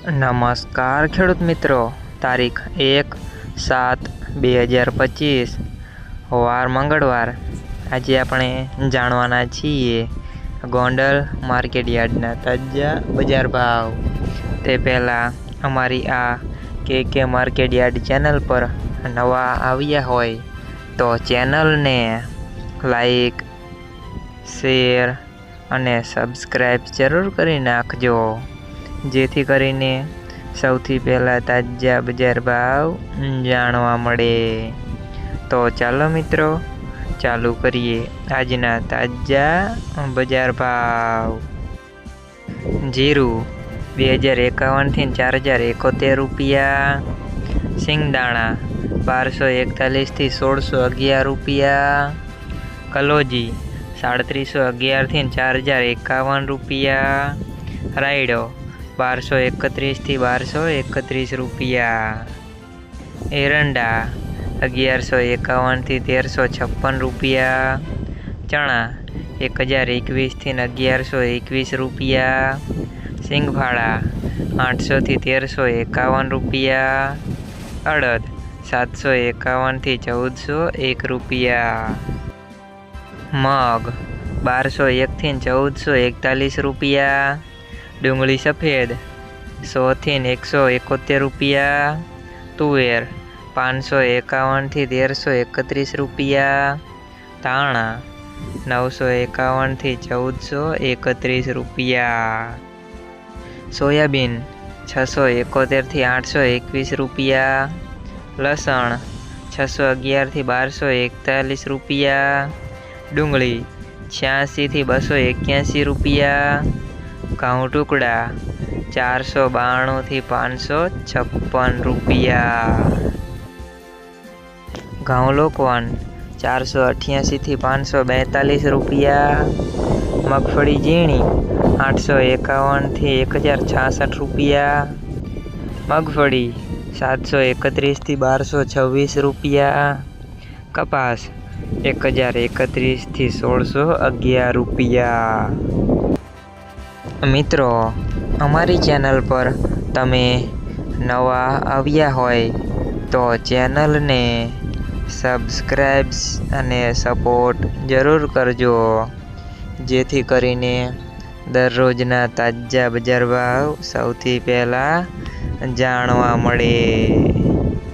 નમસ્કાર ખેડૂત મિત્રો, તારીખ 1/7/2025 વાર મંગળવાર। આજે આપણે જાણવાના છીએ ગોંડલ માર્કેટયાર્ડના તાજા બજાર ભાવ। તે પહેલાં અમારી આ કે માર્કેટયાર્ડ ચેનલ પર નવા આવ્યા હોય તો ચેનલને લાઈક, શેર અને સબસ્ક્રાઈબ જરૂર કરી નાખજો, જેથી કરીને સૌથી પહેલાં તાજા બજાર ભાવ જાણવા મળે। તો ચાલો મિત્રો, ચાલુ કરીએ આજના તાજા બજાર ભાવ। જીરું 2051 થી 4071 રૂપિયા। સિંગદાણા 1241 થી 1611 રૂપિયા। કલોજી 3711 થી 4051 રૂપિયા। રાયડો 1231 થી 1231 રૂપિયા। એરંડા 1151 થી 1356 રૂપિયા। ચણા 1021 થી 1121 રૂપિયા। સિંગફાળા 800 થી 1351 રૂપિયા। અડદ 751 થી 1401 રૂપિયા। મગ 1201 થી 1441 રૂપિયા। ડુંગળી સફેદ 100 થી 171 રૂપિયા। તુવેર 551 થી 1331 રૂપિયા। ધાણા 951 થી 1431 રૂપિયા। સોયાબીન 671 થી 821 રૂપિયા। લસણ 611 થી 1241 રૂપિયા। ડુંગળી 86 થી 281 રૂપિયા। ઘઉં ટુકડા 492 થી 556 રૂપિયા। ઘઉં લોકવન 488 થી 542 રૂપિયા। મગફળી ઝીણી 851 થી 1066 રૂપિયા। મગફળી 731 થી 1226 રૂપિયા। કપાસ 1031 થી 1611 રૂપિયા। મિત્રો, અમારી ચેનલ પર તમે નવા આવ્યા હોય તો ચેનલને સબસ્ક્રાઈબ અને સપોર્ટ જરૂર કરજો, જેથી કરીને દરરોજના તાજા બજાર ભાવ સૌથી પહેલાં જાણવા મળે।